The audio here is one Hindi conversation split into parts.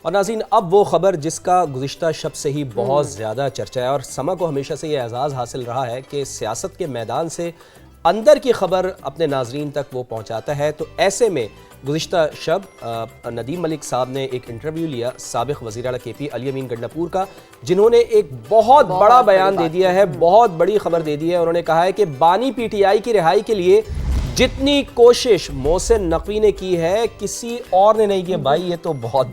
और नाज़रीन, अब वो ख़बर जिसका गुज़िश्ता शब से ही बहुत ज़्यादा चर्चा है और समा को हमेशा से ये एजाज़ हासिल रहा है कि सियासत के मैदान से अंदर की ख़बर अपने नाज़रीन तक वो पहुँचाता है। तो ऐसे में गुज़िश्ता शब नदीम मलिक साहब ने एक इंटरव्यू लिया साबिक़ वज़ीर आला KP अली अमीन गंडापुर का, जिन्होंने एक बहुत बड़ा बयान दे दिया है, बहुत बड़ी खबर दे दी है। उन्होंने कहा है कि बानी PTI की रिहाई के लिए जितनी कोशिश मोहसिन नकवी ने की है किसी और ने नहीं की। भाई ये तो बहुत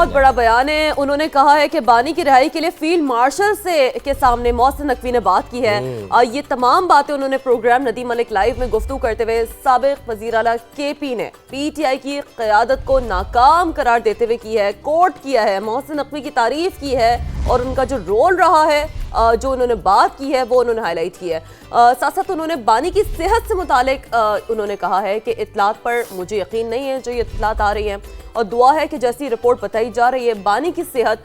बड़ा बयान है। उन्होंने कहा है कि बानी की रिहाई के लिए फील्ड मार्शल से के सामने मोहसिन नकवी ने बात की है। ये तमाम बातें उन्होंने प्रोग्राम नदीम मलिक लाइव में गुफ्तगू करते हुए साबिक़ वज़ीर आला KP ने PTI की क़यादत को नाकाम करार देते हुए की है, कोट किया है, मोहसिन नकवी की तारीफ की है और उनका जो रोल रहा है, जो उन्होंने बात की है वो उन्होंने हाईलाइट की है। साथ साथ उन्होंने बानी की सेहत से मुतालिक उन्होंने कहा है कि इत्तलात पर मुझे यकीन नहीं है जो ये इत्तलात आ रही हैं, और दुआ है कि जैसी रिपोर्ट बताई जा रही है बानी की सेहत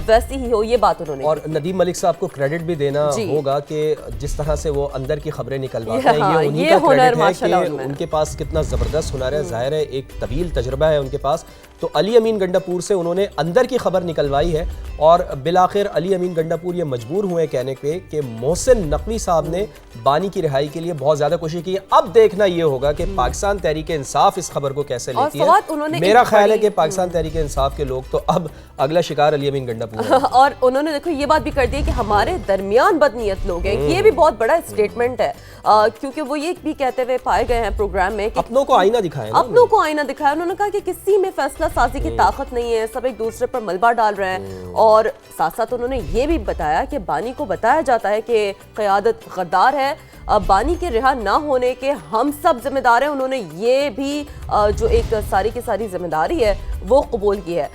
वैसी ही हो। ये बात उन्होंने और नदीम मलिक साहब को क्रेडिट भी देना होगा कि जिस तरह से वो अंदर की खबरें निकलवाते हैं, ये उन्हीं का क्रेडिट है कि उनके पास कितना ज़बरदस्त हुनर है। ज़ाहिर है एक तवील तजुर्बा है उनके पास। तो अली अमीन गंडापुर से उन्होंने अंदर की खबर निकलवाई है और बिलाखिर अली अमीन गंडापुर ये मजबूर हुए कहने पे कि मोहसिन नकवी साहब ने बानी की रिहाई के लिए बहुत ज़्यादा कोशिश की है। अब देखना ये होगा कि पाकिस्तान तहरीक इंसाफ इस खबर को कैसे लेती है। मेरा ख्याल है कि पाकिस्तान तहरीक इंसाफ के लोग तो अब अगला शिकार अली अमीन गंडापुर और उन्होंने देखो ये बात भी कर दी कि हमारे दरमियान बदनीयत लोग हैं। ये भी बहुत बड़ा स्टेटमेंट है, क्योंकि वो ये भी कहते हुए पाए गए हैं प्रोग्राम में कि अपनों को आईना दिखाया, अपनों को आईना दिखाया। उन्होंने कहा कि किसी में फैसला साजी की ताकत नहीं है, सब एक दूसरे पर मलबा डाल रहे हैं। और साथ साथ उन्होंने ये भी बताया कि बानी को बताया जाता है कि क़यादत गद्दार है, बानी के रिहा ना होने के हम सब जिम्मेदार हैं। उन्होंने ये भी जो एक सारी की सारी जिम्मेदारी है वो कबूल की है।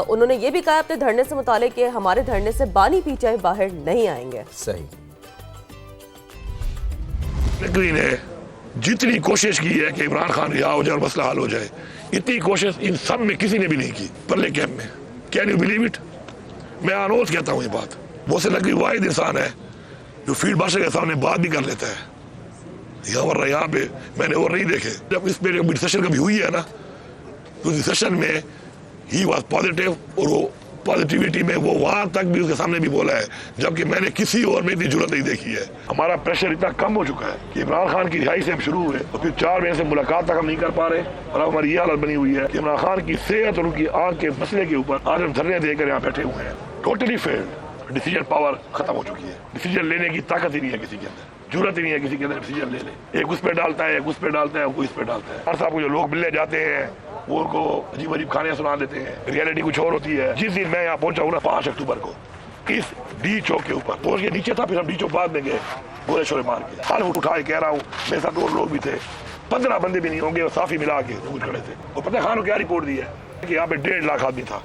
उन्होंने ये भी कहा अपने धरने से मुतालिक कि हमारे धरने से बानी PTI बाहर नहीं आएंगे। सही। नकवी ने जितनी कोशिश की है कि इमरान खान रिहा हो जाए और मसला हल हो जाए, इतनी कोशिश इन सब में किसी ने भी नहीं की परले कैंप में। Can you believe it? मैं अनोज कहता हूँ ये बात। मोहसिन नकवी वाहिद इंसान है जो फील्ड मार्शल के सामने बात भी कर लेता है। यहाँ पे मैंने और नहीं देखे। जब इस पे डिस्कशन कभी हुई है ना, तो डिस्कशन में ही वाज पॉजिटिव, और वो पॉजिटिविटी में वो वहां तक भी उसके सामने भी बोला है, जबकि मैंने किसी और में इतनी जरूरत नहीं देखी है। हमारा प्रेशर इतना कम हो चुका है कि इमरान खान की रिहाई से हम शुरू हुए और फिर 4 महीने से मुलाकात तक हम नहीं कर पा रहे, और अब हमारी ये हालत बनी हुई है कि इमरान खान की सेहत और उनकी आंख के मसले के ऊपर आज हम धरने देकर यहाँ बैठे हुए हैं। Totally failed. डिसीजन पावर खत्म हो चुकी है। डिसीजन लेने की ताकत ही नहीं है किसी के अंदर, जरूरत ही नहीं है किसी के अंदर डिसीजन ले ले। एक उस पे डालता है, एक उस पे डालता है, कोई इस पे डालता है। हर साहब को जो लोग मिलने जाते हैं वो उनको अजीब अजीब खाने सुना देते हैं। रियलिटी कुछ और होती है। जिस दिन मैं यहाँ पहुंचा हूँ ना 5 अक्टूबर को, इस D चौक के ऊपर पहुंच के नीचे था, फिर हम D चौक बाद में गए गोले शोले मार के। हाल उठाए कह रहा हूँ, मेरे साथ और लोग भी थे, 15 बंदे भी नहीं होंगे, और साफी मिला के खड़े थे। और पता खान को क्या रिपोर्ट दी है कि यहाँ पे 1.5 लाख आदमी था।